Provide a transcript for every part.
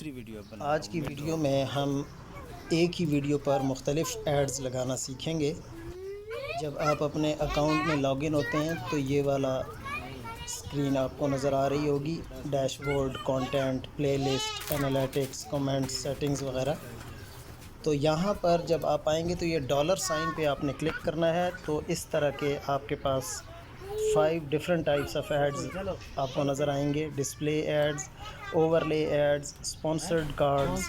दूसरी वीडियो बना रहा आज हूँ की मिड वीडियो रोल पे। में हम एक ही वीडियो पर मुख्तलिफ़ एड्स लगाना सीखेंगे। जब आप अपने अकाउंट में लॉगिन होते हैं तो ये वाला स्क्रीन आपको नज़र आ रही होगी, dashboard, content, playlist, analytics, comments, settings वगैरह। तो यहाँ पर जब आप आएंगे तो ये डॉलर साइन पे आपने क्लिक करना है। तो इस तरह के आपके पास 5 डिफरेंट टाइप्स ऑफ एड्स आपको नज़र आएंगे। Display ads, overlay ads, sponsored cards,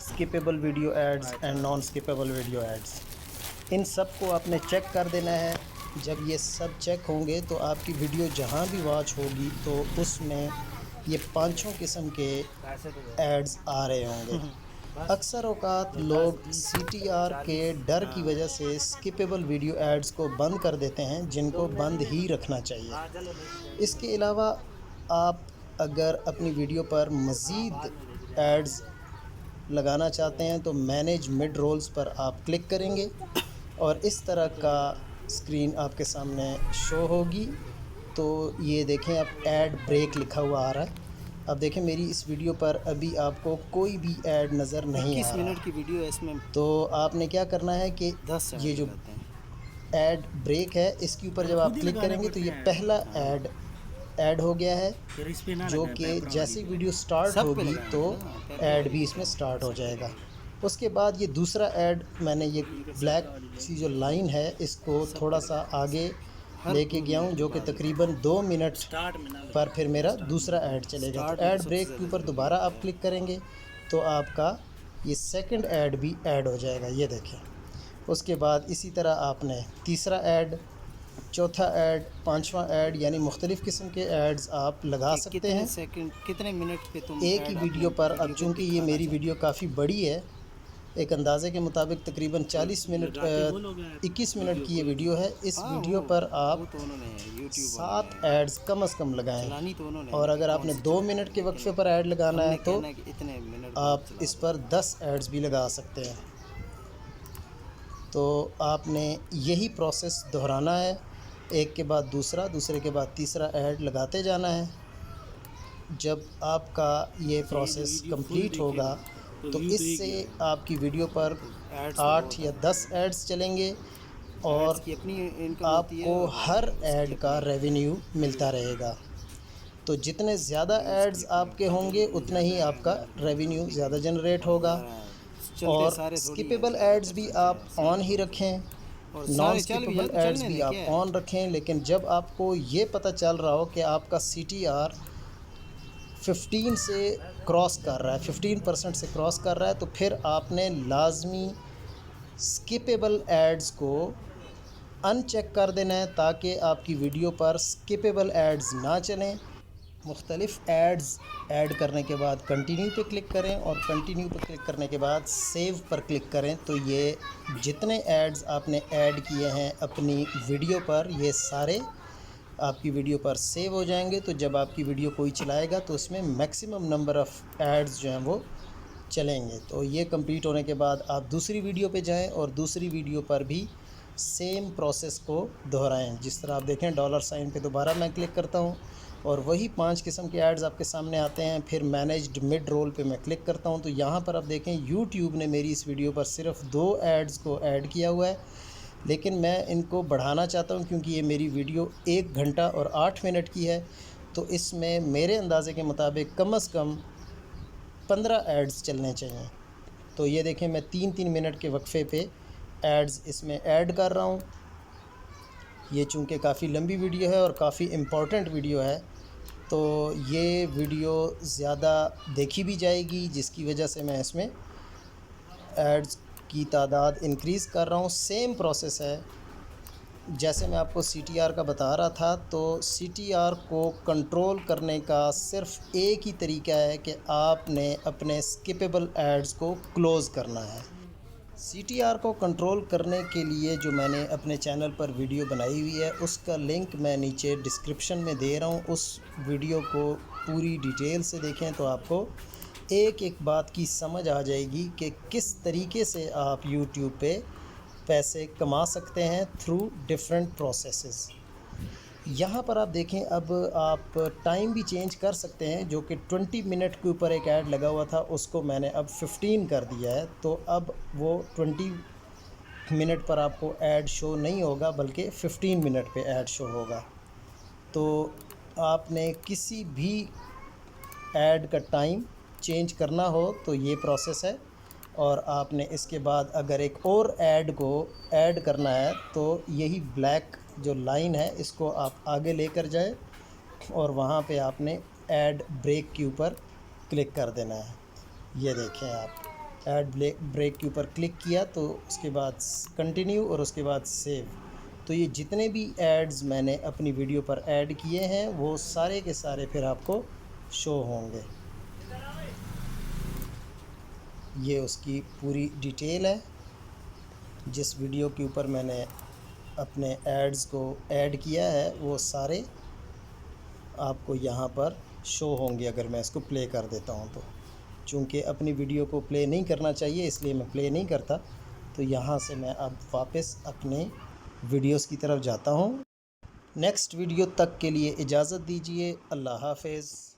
skippable video ads and non skippable video ads. इन सब को आपने चेक कर देना है। जब ये सब चेक होंगे तो आपकी वीडियो जहाँ भी वॉच होगी तो उसमें ये पांचों किस्म के एड्स आ रहे होंगे। अक्सर औक़ात लोग सीटीआर के डर की वजह से स्किपेबल वीडियो एड्स को बंद कर देते हैं, जिनको बंद ही रखना चाहिए। इसके अलावा आप अगर अपनी वीडियो पर मज़ीद एड्स लगाना चाहते हैं तो मैनेज मिड रोल्स पर आप क्लिक करेंगे और इस तरह का स्क्रीन आपके सामने शो होगी। तो ये देखें, अब ऐड ब्रेक लिखा हुआ आ रहा है। अब देखें मेरी इस वीडियो पर अभी आपको कोई भी ऐड नज़र नहीं आ 21 रहा। मिनट की वीडियो है, इसमें तो आपने क्या करना है कि 10 ये ऐड जो लगाते हैं। ऐड ब्रेक है इसके ऊपर जब आप क्लिक करेंगे तो ये पहला ऐड हो गया है, जो कि जैसे वीडियो स्टार्ट सब पे होगी तो लगाएंगे ना, पैर ऐड पे भी लगाएंगे इसमें तो स्टार्ट हो सब पे जाएगा। लगाएंगे। उसके बाद ये दूसरा ऐड, मैंने ये ब्लैक सी जो लाइन है इसको सब पे थोड़ा सा लगाएंगे आगे हर लेके 2 गया हूँ, मिनट के जो कि बाद तकरीबन 2 मिनट स्टार्ट में ना पर लगाएं, फिर पहले मेरा स्टार्ट में दूसरा ऐड लगाएं। चलेगा। तो स्टार्ट में ऐड सबसे ब्रेक के ज़्यादा ऊपर ज़रूरी दोबारा होता आप है। क्लिक करेंगे तो आपका ये सेकंड ऐड भी ऐड हो जाएगा, ये देखें। उसके बाद इसी तरह आपने तीसरा ऐड, चौथा ऐड, पांचवा ऐड, यानी मुख्तलिफ़ किस्म के ऐड्स आप लगा कि सकते कितने हैं सेकंड, कितने मिनट पे तुम एक ही ऐड अपने वीडियो पर। अब वीडियो को चूँकि ये दिखाना मेरी वीडियो चाहते हो। काफ़ी बड़ी है, एक अंदाज़े के मुताबिक तकरीबन 40 मिनट 21 मिनट की ये वीडियो है। इस हाँ, वीडियो पर वो आप तो उन्होंने यूट्यूब वालों 7 ने ऐड्स कम से कम लगाएं। चलानी तो उन्होंने है और ना कि अगर कौन आपने सी 2 चलानी मिनट है, के लेकिन वक्फे पर ऐड लगाना है हमने तो कहना है कि इतने मिनट बाद आप चला इस दो। पर 10 ऐड्स भी लगा सकते हैं। तो आपने यही प्रोसेस दोहराना है, एक के बाद दूसरा, दूसरे के बाद तीसरा ऐड लगाते जाना है। जब आपका ये प्रोसेस कंप्लीट होगा तो इससे आपकी वीडियो पर एड्स तो 8 बहुत या आ 10 रहे ऐड्स चलेंगे हैं, एड्स और की अपनी इनकम होती है आपको और हर उसकी ऐड का अपनी रेवेन्यू मिलता होती है, रहेगा। तो जितने ज़्यादा व्यूज़ की एड्स अपनी आपके होती होंगे है। उतना ही आपका रेवेन्यू ज़्यादा जनरेट और होगा। चलते और सारे थोड़ी हैं, स्किपेबल एड्स ज़्यादातर भी चलते आप हैं, ऑन सारे ही थोड़ी रखें, हैं। और नॉन सारे चल भी स्किपेबल जाए तो एड्स चलने भी दें, क्या आप है। ऑन रखें। लेकिन जब आपको ये पता चल रहा हो कि आपका CTR 15 से क्रॉस कर रहा है, 15% से क्रॉस कर रहा है, तो फिर आपने लाजमी स्किपेबल एड्स को अनचेक कर देना है, ताकि आपकी वीडियो पर स्किपेबल एड्स ना चलें। मुख्तलिफ़ एड्स ऐड करने के बाद कंटिन्यू पे क्लिक करें और कंटिन्यू पे क्लिक करने के बाद सेव पर क्लिक करें। तो ये जितने एड्स आपने ऐड किए हैं अपनी वीडियो पर, ये सारे आपकी वीडियो पर सेव हो जाएंगे। तो जब आपकी वीडियो कोई चलाएगा तो उसमें मैक्सिमम नंबर ऑफ़ एड्स जो हैं वो चलेंगे। तो ये कंप्लीट होने के बाद आप दूसरी वीडियो पे जाएं और दूसरी वीडियो पर भी सेम प्रोसेस को दोहराएं। जिस तरह आप देखें, डॉलर साइन पे दोबारा मैं क्लिक करता हूं और वही 5 किस्म के ऐड्स आपके सामने आते हैं। फिर मैनेज्ड मिड रोल पे मैं क्लिक करता हूं तो यहाँ पर आप देखें यूट्यूब ने मेरी इस वीडियो पर सिर्फ 2 ऐड्स को ऐड किया हुआ है, लेकिन मैं इनको बढ़ाना चाहता हूं क्योंकि ये मेरी वीडियो 1 घंटा और 8 मिनट की है। तो इसमें मेरे अंदाज़े के मुताबिक कम से कम 15 एड्स चलने चाहिए। तो ये देखें, मैं 3-3 मिनट के वक्फे पे एड्स इसमें ऐड कर रहा हूँ। ये चूँकि काफ़ी लंबी वीडियो है और काफ़ी इम्पोर्टेंट वीडियो है, तो ये वीडियो ज़्यादा देखी भी जाएगी, जिसकी वजह से मैं इसमें एड्स की तादाद इंक्रीज़ कर रहा हूँ। सेम प्रोसेस है जैसे मैं आपको CTR का बता रहा था। तो CTR को कंट्रोल करने का सिर्फ एक ही तरीका है कि आपने अपने स्किपेबल एड्स को क्लोज़ करना है। CTR को कंट्रोल करने के लिए जो मैंने अपने चैनल पर वीडियो बनाई हुई है, उसका लिंक मैं नीचे डिस्क्रिप्शन में दे रहा हूँ। उस वीडियो को पूरी डिटेल से देखें तो आपको एक एक बात की समझ आ जाएगी कि किस तरीके से आप YouTube पे पैसे कमा सकते हैं थ्रू डिफरेंट प्रोसेसेस। यहाँ पर आप देखें, अब आप टाइम भी चेंज कर सकते हैं। जो कि 20 मिनट के ऊपर एक ऐड लगा हुआ था, उसको मैंने अब 15 कर दिया है। तो अब वो 20 मिनट पर आपको ऐड शो नहीं होगा, बल्कि 15 मिनट पे ऐड शो होगा। तो आपने किसी भी ऐड का टाइम चेंज करना हो तो ये प्रोसेस है। और आपने इसके बाद अगर एक और ऐड को ऐड करना है तो यही ब्लैक जो लाइन है इसको आप आगे लेकर जाए और वहाँ पे आपने ऐड ब्रेक के ऊपर क्लिक कर देना है। ये देखें, आप ऐड ब्रेक के ऊपर क्लिक किया तो उसके बाद कंटिन्यू और उसके बाद सेव। तो ये जितने भी एड्स मैंने अपनी वीडियो पर ऐड किए हैं वो सारे के सारे फिर आपको शो होंगे। ये उसकी पूरी डिटेल है। जिस वीडियो के ऊपर मैंने अपने एड्स को ऐड किया है वो सारे आपको यहाँ पर शो होंगे अगर मैं इसको प्ले कर देता हूँ तो। चूँकि अपनी वीडियो को प्ले नहीं करना चाहिए इसलिए मैं प्ले नहीं करता। तो यहाँ से मैं अब वापस अपने वीडियोस की तरफ जाता हूँ। नेक्स्ट वीडियो तक के लिए इजाज़त दीजिए। अल्लाह हाफ़िज़।